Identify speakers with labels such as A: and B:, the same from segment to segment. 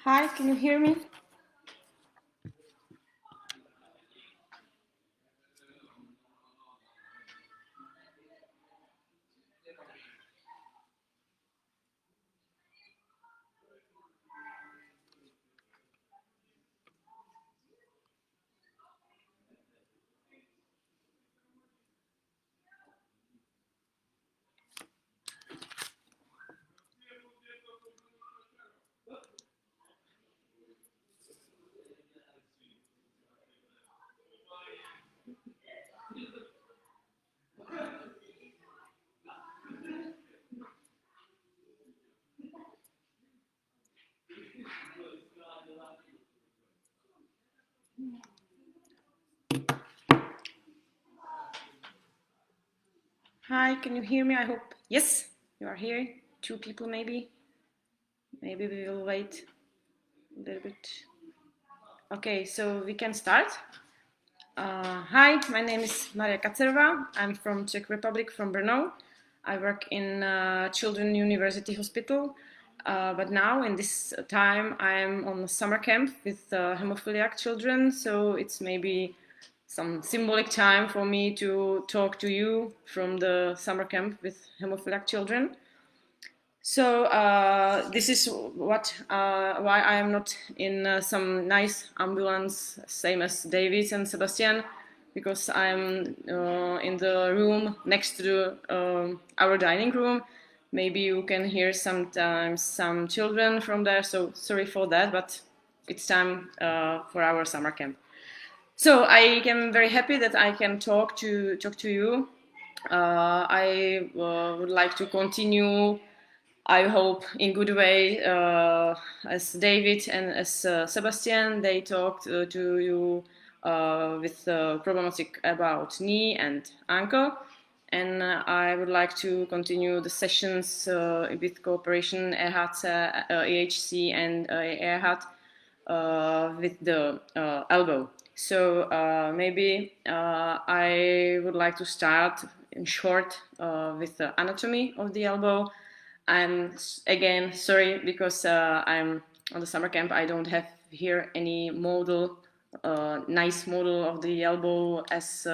A: Hi, can you hear me? Hi, can you hear me? I hope. Yes, you are here. Two people maybe. Maybe we will wait a little bit. Okay, so we can start. Hi, my name is Marie Katzerova. I'm from Czech Republic, from Brno. I work in Children's University Hospital, but now in this time I'm on a summer camp with hemophiliac children, so it's maybe some symbolic time for me to talk to you from the summer camp with hemophiliac children. So this is why I am not in some nice ambulance, same as David and Sebastian, because I'm in the room next to our dining room. Maybe you can hear sometimes some children from there, so sorry for that, but it's time for our summer camp. So I am very happy that I can talk to you. I would like to continue, I hope, in good way, as David and as Sebastian. They talked to you with problematic about knee and ankle, and I would like to continue the sessions with cooperation EAHAD, EHC and EAHAD with the elbow. So maybe I would like to start in short with the anatomy of the elbow. I'm again sorry because I'm on the summer camp. I don't have here any model, nice model of the elbow as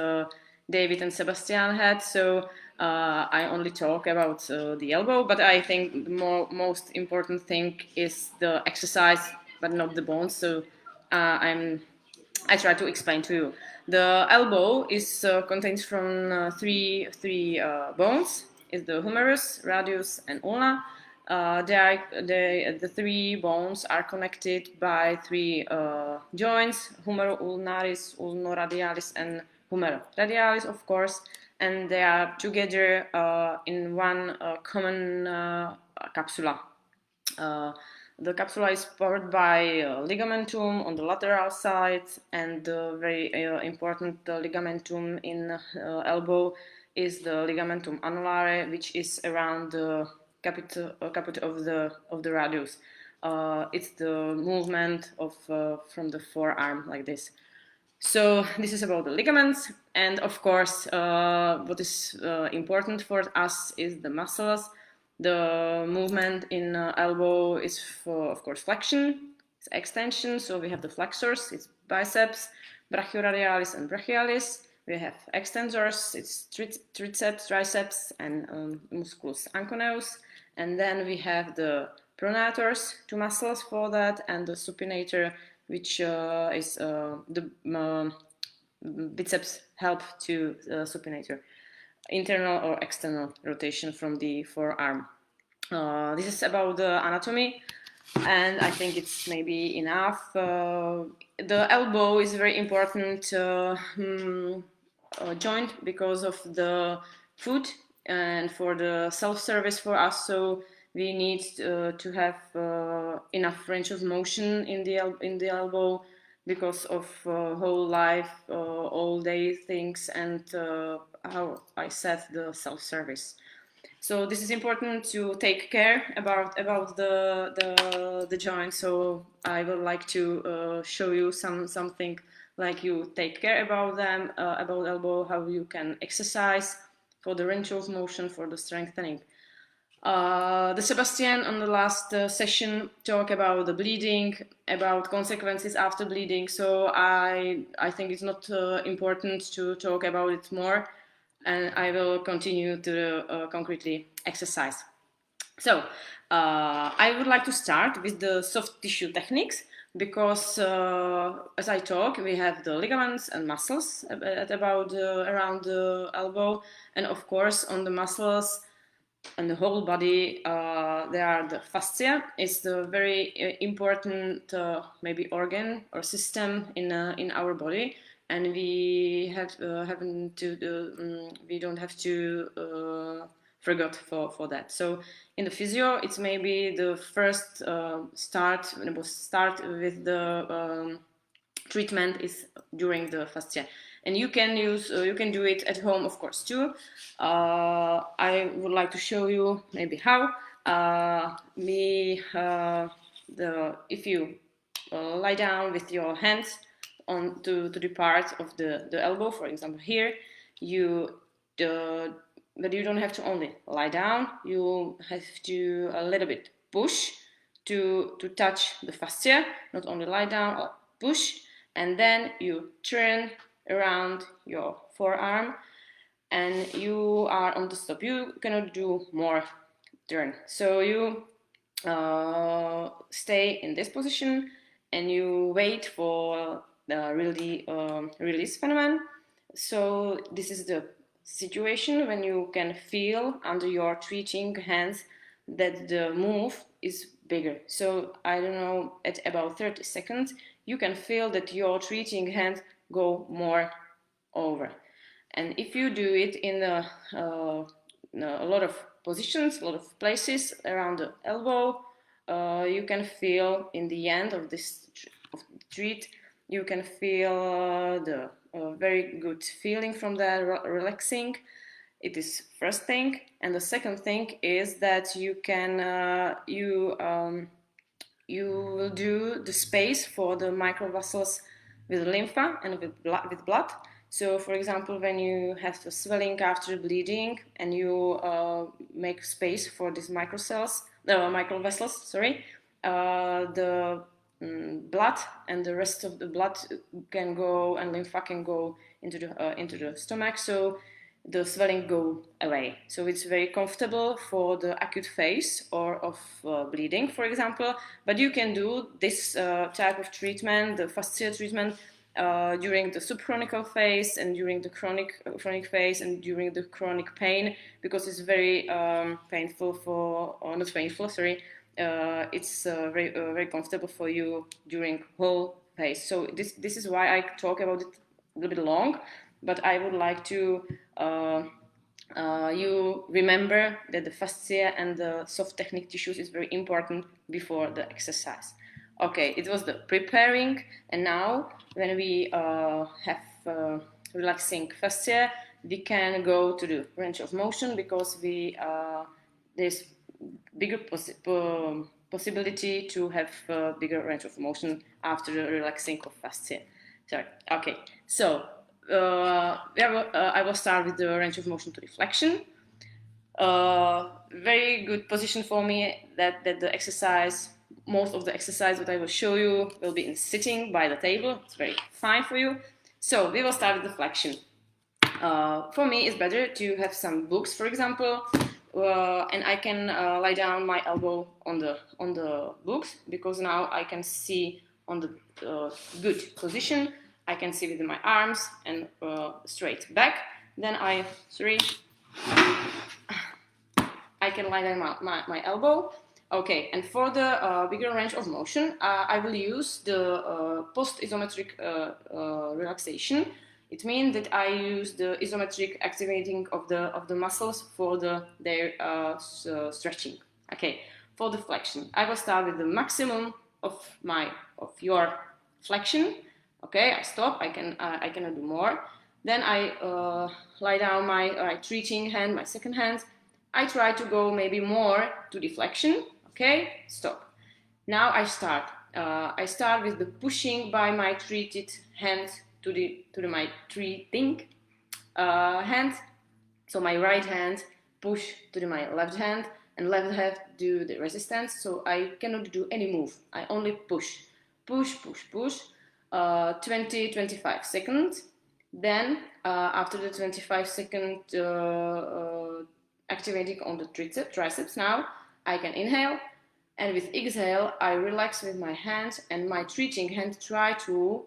A: David and Sebastian had. So I only talk about the elbow, but I think the most important thing is the exercise, but not the bones. So I try to explain to you. The elbow is contains from three bones. Is the humerus, radius, and ulna. The three bones are connected by three joints: humero-ulnaris, ulnoradialis, and humero-radialis, of course, and they are together in one common capsula. The capsula is powered by ligamentum on the lateral side, and the very important ligamentum in elbow is the ligamentum annulare, which is around the caput of the radius. It's the movement of from the forearm like this. So this is about the ligaments, and of course, what is important for us is the muscles. The movement in elbow is for, of course, flexion, it's extension. So we have the flexors, it's biceps, brachioradialis and brachialis. We have extensors, it's triceps, triceps, and musculus anconeus. And then we have the pronators, two muscles for that, and the supinator, which is the biceps help to supinator, internal or external rotation from the forearm. This is about the anatomy, and I think it's maybe enough. The elbow is a very important joint because of the foot and for the self-service for us. So we need to have enough range of motion in the elbow because of whole life, all day things, and how I said, the self-service. So this is important to take care about the joint. So I would like to show you something like you take care about them, about elbow, how you can exercise for the range of motion, for the strengthening. The Sebastian on the last session talked about the bleeding, about consequences after bleeding, so I think it's not important to talk about it more, and I will continue to concretely exercise. So I would like to start with the soft tissue techniques because as I talk, we have the ligaments and muscles at about around the elbow, and of course on the muscles and the whole body there are the fascia. It's the very important maybe organ or system in our body, and we haven't to we don't have to forget for that. So in the physio, it's maybe the first start with the treatment is during the fascia, and you can do it at home, of course, too. I would like to show you maybe how. If you lie down with your hands on to the part of the elbow, for example here, but you don't have to only lie down, you have to a little bit push to touch the fascia, not only lie down or push, and then you turn around your forearm and you are on the stop. You cannot do more turn. So you stay in this position and you wait for the release phenomenon. So this is the situation when you can feel under your treating hands that the move is bigger. So I don't know, at about 30 seconds, you can feel that your treating hands go more over. And if you do it in a lot of positions, a lot of places around the elbow, you can feel in the end of this treat, you can feel the very good feeling from that, relaxing. It is first thing, and the second thing is that you can you will do the space for the microvessels with lymph and with blood. So, for example, when you have the swelling after bleeding and you make space for these microvessels, sorry, the blood and the rest of the blood can go, and lymph can go into the stomach, so the swelling go away. So it's very comfortable for the acute phase or of bleeding, for example. But you can do this type of treatment, the fascia treatment, during the subchronic phase and during the chronic phase and during the chronic pain, because it's very painful or not painful, sorry. It's very comfortable for you during whole phase. So this is why I talk about it a little bit long, but I would like to you remember that the fascia and the soft technique tissues is very important before the exercise. Okay, it was the preparing, and now when we have relaxing fascia, we can go to the range of motion, because there's bigger possibility to have bigger range of motion after the relaxing of fascia. Sorry. Okay, so I will start with the range of motion to deflection. Very good position for me that the exercise, most of the exercise that I will show you will be in sitting by the table. It's very fine for you. So we will start with deflection. For me, it's better to have some books, for example, and I can lie down my elbow on the books, because now I can see on the good position. I can see with my arms and straight back. Then I can lie down my elbow. Okay, and for the bigger range of motion, I will use the post-isometric relaxation. It means that I use the isometric activating of the muscles for their stretching. Okay, for the flexion, I will start with the maximum of your flexion. Okay, I stop. I cannot do more. Then I lie down my treating hand, my second hand. I try to go maybe more to deflection. Okay, stop. Now I start. I start with the pushing by my treated hand to my treating hand. So my right hand push to my left hand. and left hand do the resistance. So I cannot do any move. I only push, push, push, push, 20-25 seconds. Then after the 25 second activating on the triceps, now I can inhale, and with exhale I relax with my hands, and my treating hand try to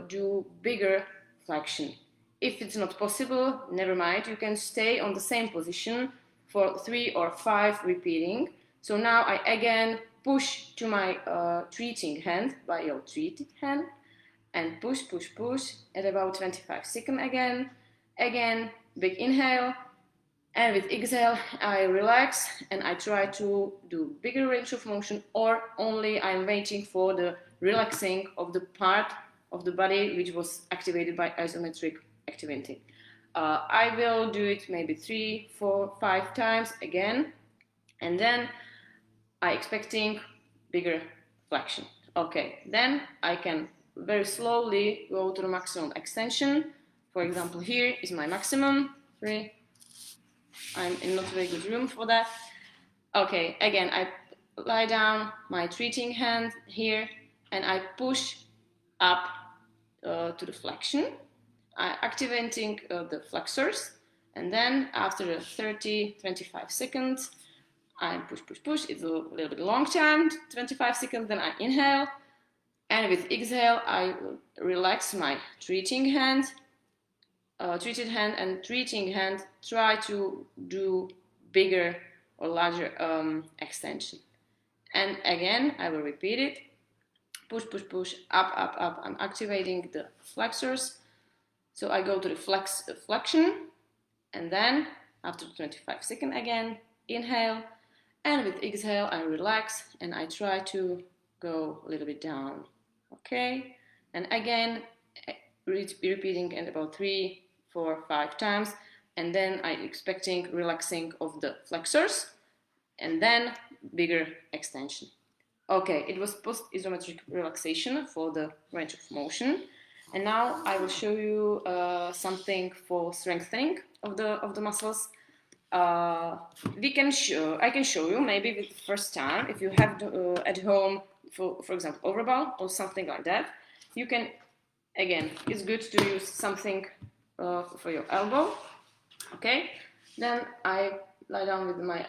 A: do bigger flexion. If it's not possible, never mind, you can stay on the same position for 3 or 5 repeating. So now I again push to my treating hand by your treated hand, and push, push, push at about 25 seconds again. Again, big inhale, and with exhale I relax and I try to do bigger range of motion, or only I'm waiting for the relaxing of the part of the body which was activated by isometric activity. I will do it maybe 3, 4, 5 times again, and then I expecting bigger flexion. Okay, then I can very slowly go to the maximum extension. For example, here is my maximum 3. I'm in not very good room for that. Okay, again I lie down my treating hand here and I push up to the flexion, activating the flexors, and then after 30-25 seconds I push, push, push. It's a little bit long time, 25 seconds, then I inhale, and with exhale I relax my treating hand, treated hand, and treating hand try to do bigger or larger extension. And again I will repeat it, push, push, push, up, up, up. I'm activating the flexors, so I go to the flexion, and then after 25 seconds again inhale, and with exhale I relax and I try to go a little bit down. Okay, and again repeating in about 3, 4, 5 times, and then I'm expecting relaxing of the flexors and then bigger extension. Okay, it was post-isometric relaxation for the range of motion, and now I will show you something for strengthening of the muscles. I can show you maybe with the first time, if you have at home, for example, overball or something like that. You can, again, it's good to use something for your elbow. Okay, then I lie down with my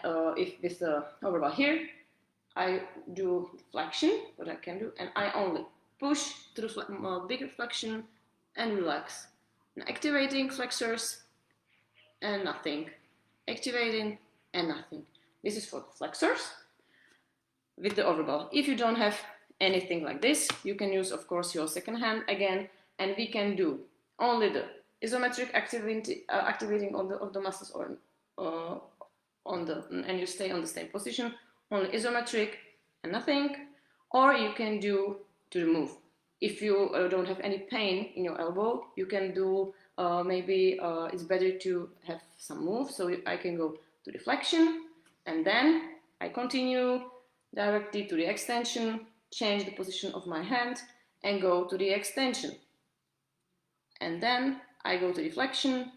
A: with the overball here. I do flexion, what I can do, and I only push to the bigger flexion and relax. And activating flexors and nothing. Activating and nothing. This is for the flexors with the overball. If you don't have anything like this, you can use, of course, your second hand again, and we can do only the isometric activating of the muscles, or and you stay on the same position, only isometric and nothing, or you can do to the move. If you don't have any pain in your elbow, you can do maybe it's better to have some move. So I can go to the flexion, and then I continue directly to the extension, change the position of my hand and go to the extension, and then I go to the flexion,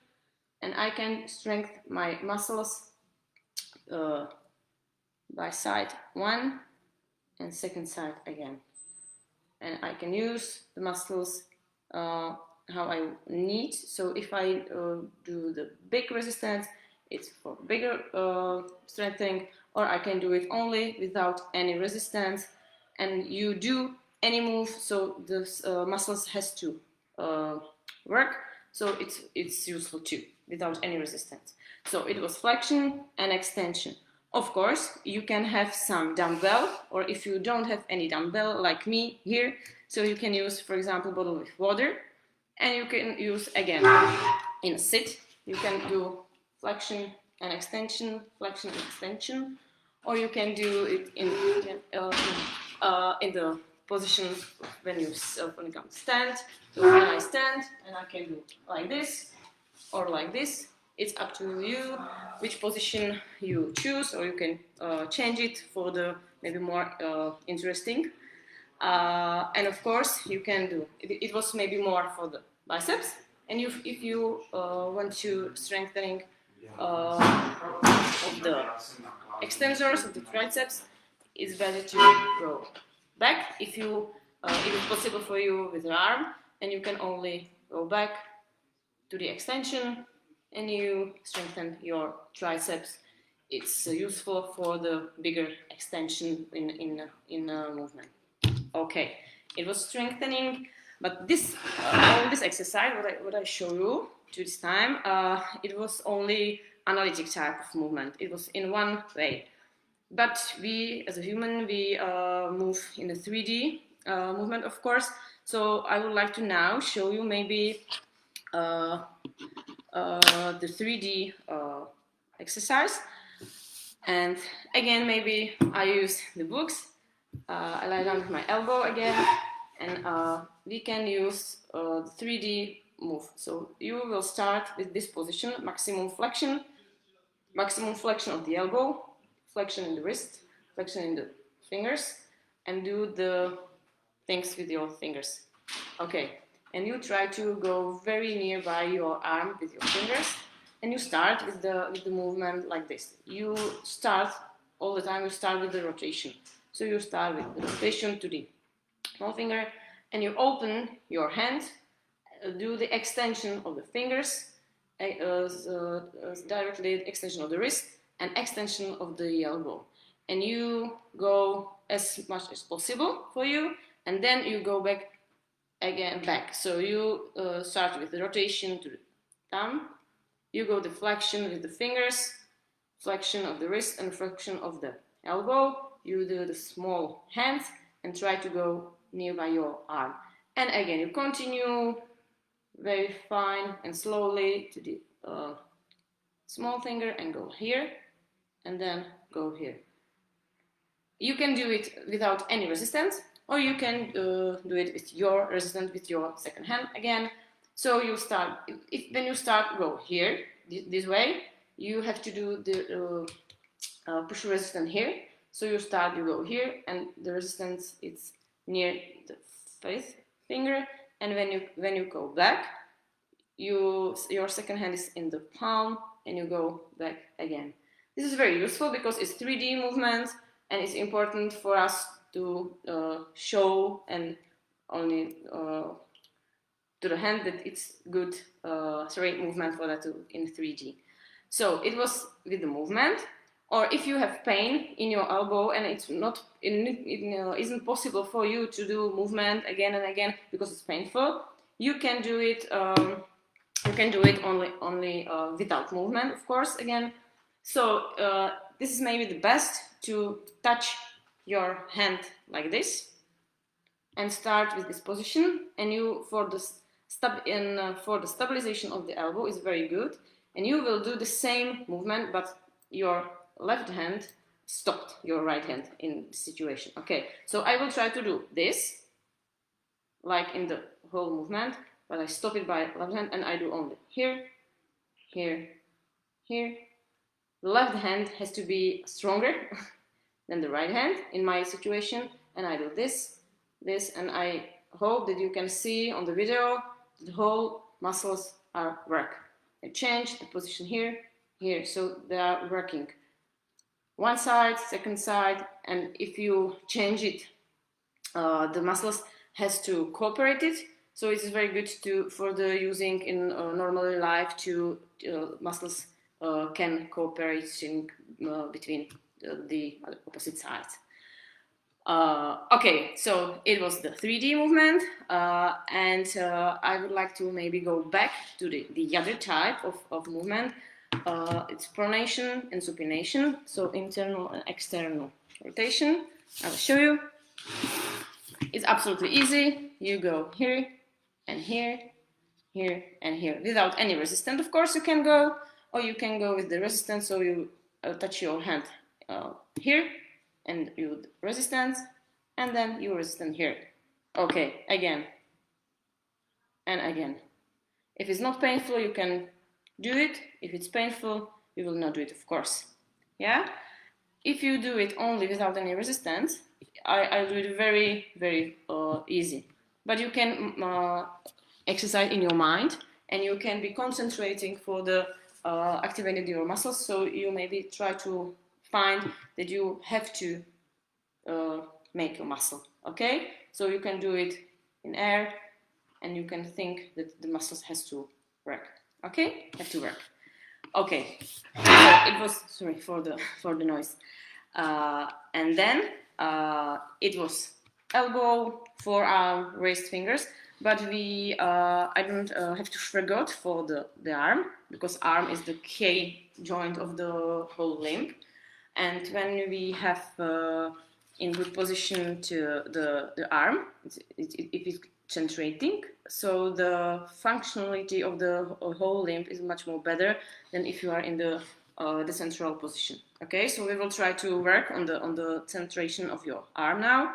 A: and I can strengthen my muscles by side 1 and second side again, and I can use the muscles how I need. So if I do the big resistance, it's for bigger strengthening, or I can do it only without any resistance, and you do any move, so the muscles has to work, so it's useful too, without any resistance. So it was flexion and extension. Of course, you can have some dumbbell, or if you don't have any dumbbell like me here, so you can use, for example, bottle with water, and you can use again in a sit. You can do flexion and extension, flexion and extension, or you can do it in the position when you come stand. So when I stand, and I can do like this or like this. It's up to you which position you choose, or you can change it for the maybe more interesting. And of course, you can do it was maybe more for the biceps. And if you want to strengthening of the extensors of the triceps, it's better to go back if it's possible for you with your arm, and you can only go back to the extension and you strengthen your triceps. It's useful for the bigger extension in movement. Okay, it was strengthening, but this all this exercise, what I show you to this time, it was only analytic type of movement. It was in one way. But we, as a human, we move in a 3D movement, of course. So I would like to now show you maybe the 3D exercise. And again, maybe I use the books. I lie down with my elbow again, and we can use the 3D move. So you will start with this position, maximum flexion of the elbow, flexion in the wrist, flexion in the fingers, and do the things with your fingers. Okay, and you try to go very nearby your arm with your fingers, and you start with the movement like this. You start all the time. You start with the rotation. So you start with the rotation to the small finger, and you open your hand, do the extension of the fingers, directly extension of the wrist, and extension of the elbow. And you go as much as possible for you, and then you go back. So you start with the rotation to the thumb, you go the flexion with the fingers, flexion of the wrist, and flexion of the elbow. You do the small hands and try to go nearby your arm. And again, you continue very fine and slowly to the small finger and go here, and then go here. You can do it without any resistance, or you can do it with your resistance with your second hand again. So you start, when you start, go here, this way. You have to do the push resistance here. So you start, you go here, and the resistance is near the fifth finger. And when you go back, your second hand is in the palm, and you go back again. This is very useful because it's 3D movement, and it's important for us to show and only to the hand that it's good movement for that in 3D. So it was with the movement. Or if you have pain in your elbow and it isn't possible for you to do movement again and again because it's painful, you can do it. Only without movement, of course. Again, so this is maybe the best to touch your hand like this and start with this position. And you for the stabilization of the elbow is very good. And you will do the same movement, but your left hand stopped your right hand in the situation. Okay, so I will try to do this, like in the whole movement, but I stop it by left hand, and I do only here, here, here. The left hand has to be stronger than the right hand in my situation, and I do this, and I hope that you can see on the video the whole muscles are work. I change the position here, here, so they are working. One side, second side, and if you change it, the muscles has to cooperate it. So it's very good for the using in normal life to muscles can cooperate between the opposite sides. Okay, so it was the 3D movement, and I would like to maybe go back to the other type of movement. It's pronation and supination, so internal and external rotation. I will show you. It's absolutely easy. You go here and here, here and here, without any resistance. Of course, you can go, or you can go with the resistance. So you touch your hand here, and you resistance, and then you resistance here. Okay, again and again. If it's not painful, you can do it. If it's painful, you will not do it, of course. Yeah? If you do it only without any resistance, I'll do it very, very easy. But you can exercise in your mind, and you can be concentrating for the activating your muscles. So you maybe try to find that you have to make a muscle. Okay, so you can do it in air, and you can think that the muscles has to work. Okay, have to work. Okay, so it was, sorry for the noise, and then it was elbow, forearm, wrist, fingers. But I don't have to forget for the arm, because arm is the key joint of the whole limb. And when we have in good position to the arm, it is centrating, so the functionality of the whole limb is much more better than if you are in the central position. Okay, so we will try to work on the centration of your arm now.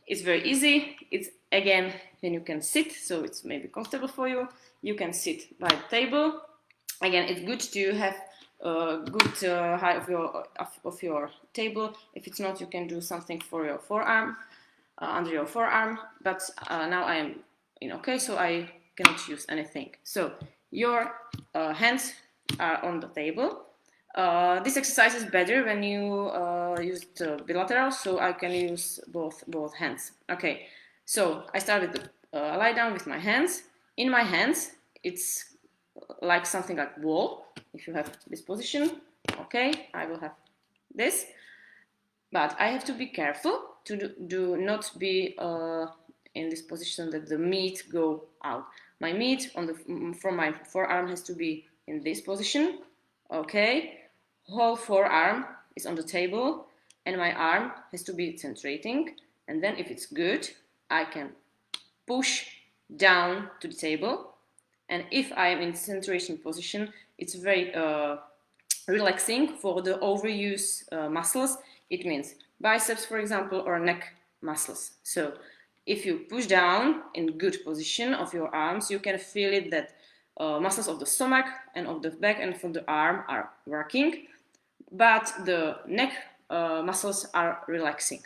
A: It's very easy. It's again when you can sit, so it's maybe comfortable for you. You can sit by the table. Again, it's good to have a good height of your table. If it's not, you can do something for your forearm, under your forearm. But now I am in okay, so I cannot use anything. So your hands are on the table. This exercise is better when you use the bilateral, so I can use both hands. Okay, so I start with the lie down with my hands. In my hands, it's like something like wall. If you have this position, okay, I will have this. But I have to be careful to do not be in this position that the meat go out. My meat from my forearm has to be in this position. Okay, whole forearm is on the table, and my arm has to be centrating. And then if it's good, I can push down to the table. And if I am in centration position, it's very relaxing for the overuse muscles. It means biceps, for example, or neck muscles. So if you push down in good position of your arms, you can feel it that muscles of the stomach and of the back and from the arm are working, but the neck muscles are relaxing.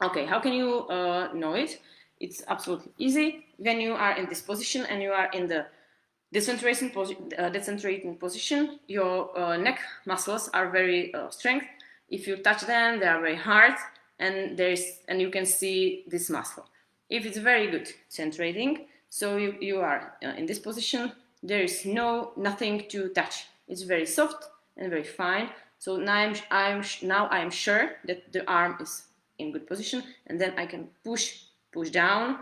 A: Okay, how can you know it? It's absolutely easy. When you are in this position and you are in the decentrating position, your neck muscles are very strong. If you touch them, they are very hard, and you can see this muscle. If it's very good centrating, so you are in this position, there is nothing to touch. It's very soft and very fine. So now I'm sure that the arm is in good position, and then I can push down,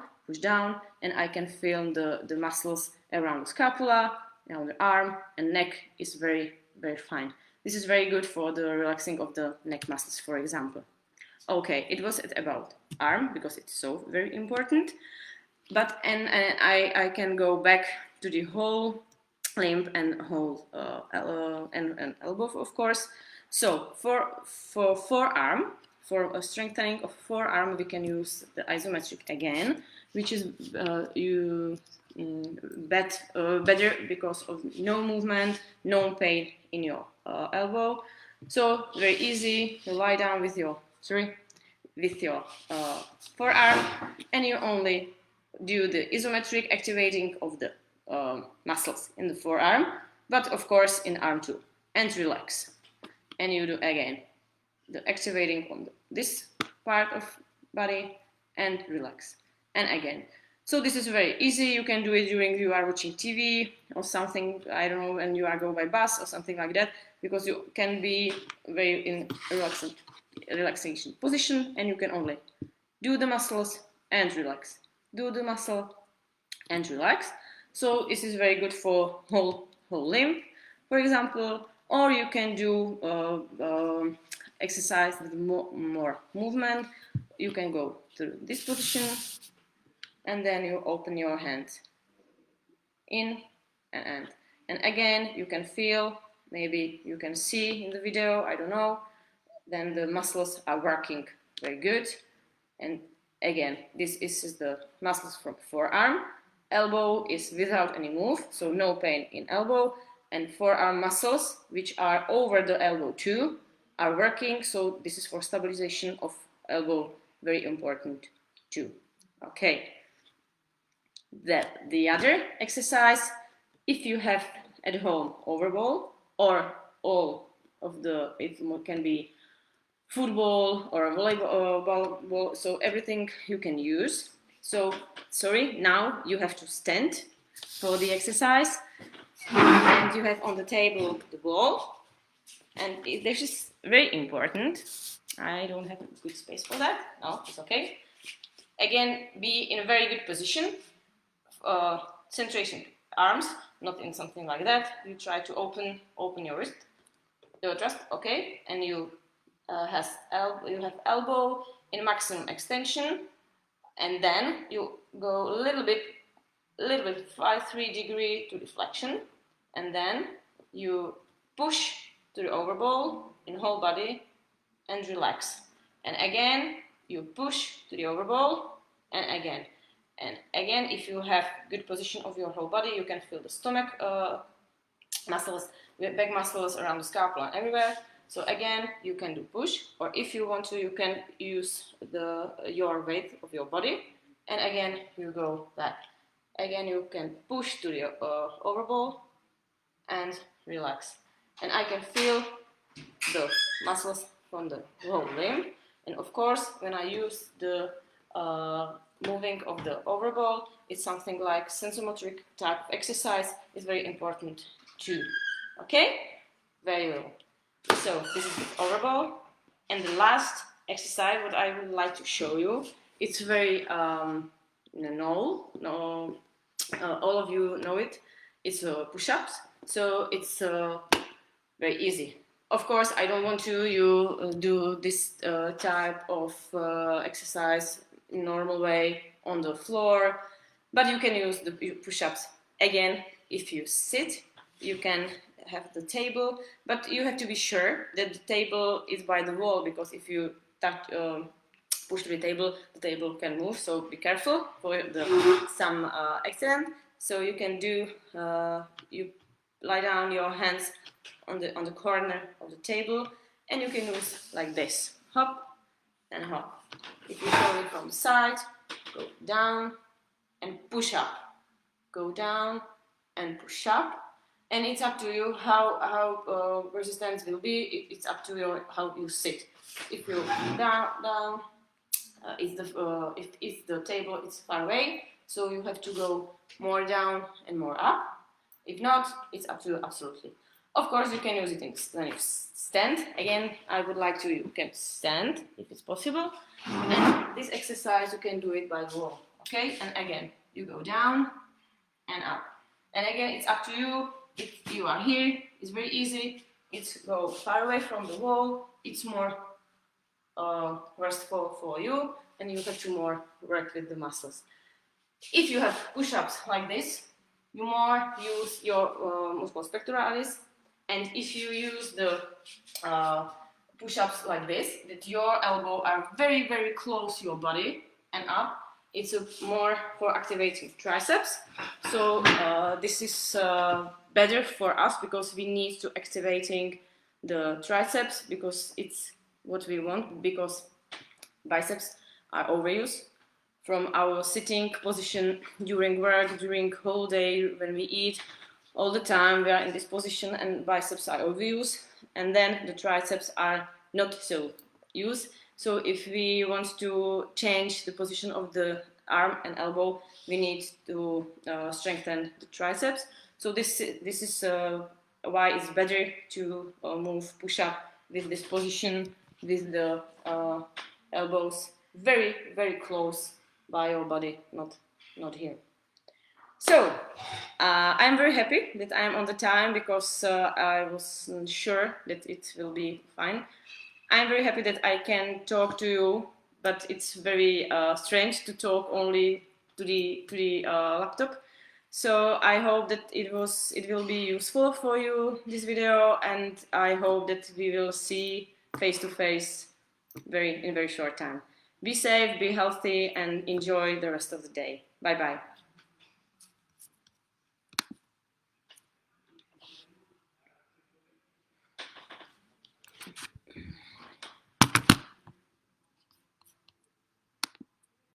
A: and I can feel the muscles around the scapula, around the arm, and neck is very, very fine. This is very good for the relaxing of the neck muscles, for example. Okay, it was about arm because it's so very important. But I can go back to the whole limb and whole and elbow, of course. So for forearm, for a strengthening of forearm, we can use the isometric again, which is better because of no movement, no pain in your elbow. So very easy. You lie down with your forearm, and you only do the isometric activating of the muscles in the forearm, but of course in arm too, and relax. And you do again the activating on this part of body and relax, and again. So this is very easy. You can do it during you are watching TV or something, I don't know, and you are going by bus or something like that, because you can be very in relaxation position, and you can only do the muscles and relax, do the muscle and relax. So this is very good for whole limb, for example, or you can do exercise with more movement. You can go to this position, and then you open your hands in and again you can feel, maybe you can see in the video, I don't know, then the muscles are working very good. And again, this is the muscles from forearm. Elbow is without any move, so no pain in elbow, and forearm muscles, which are over the elbow too, are working, so this is for stabilization of elbow, very important too. Okay. The other exercise, if you have at home overball, or all of the, it can be football or a volleyball, so everything you can use. So, sorry, now you have to stand for the exercise, and you have on the table the ball, and this is very important. I don't have a good space for that. No, it's okay. Again, be in a very good position. Centration, arms, not in something like that. You try to open your wrist, your chest, okay, and you have elbow in maximum extension, and then you go a little bit 3 degree to deflection, and then you push to the overball in whole body and relax, and again you push to the overball, and again. And again, if you have good position of your whole body, you can feel the stomach muscles, back muscles around the scapula and everywhere. So again, you can do push, or if you want to, you can use your weight of your body, and again you go that. Again, you can push to the overball and relax, and I can feel the muscles from the whole limb. And of course, when I use the moving of the overball, it's something like sensomotoric type of exercise is very important too. Okay, very well. So this is the overball, and the last exercise what I would like to show you, it's very all of you know it. It's push-ups, so it's very easy. Of course, I don't want to do this type of exercise in normal way on the floor, but you can use the push-ups. Again, if you sit, you can have the table, but you have to be sure that the table is by the wall, because if you push to the table can move, so be careful for some accident. So you can do, you lie down your hands on the corner of the table, and you can use like this, hop and hop. If you go it from the side, go down and push up, go down and push up, and it's up to you how resistance will be. It's up to you how you sit. If you down, if the table is far away, so you have to go more down and more up. If not, it's up to you absolutely. Of course, you can use it when you stand. Again, I would like to, you can stand if it's possible. And this exercise, you can do it by the wall, okay? And again, you go down and up. And again, it's up to you. If you are here, it's very easy. It's go far away from the wall. It's more restful for you, and you have to more work with the muscles. If you have push-ups like this, you more use your musculus pectoralis, and if you use the push-ups like this, that your elbow are very, very close to your body and up, it's more for activating triceps. So this is better for us because we need to activating the triceps, because it's what we want, because biceps are overused from our sitting position during work, during whole day, when we eat, all the time we are in this position, and biceps are overused, and then the triceps are not so used. So if we want to change the position of the arm and elbow, we need to strengthen the triceps. So this is why it's better to move push-up with this position, with the elbows very, very close by your body, not here. So I'm very happy that I'm on the time, because I wasn't sure that it will be fine. I'm very happy that I can talk to you, but it's very strange to talk only to the laptop. So I hope that it will be useful for you, this video, and I hope that we will see face to face in a very short time. Be safe, be healthy, and enjoy the rest of the day. Bye bye.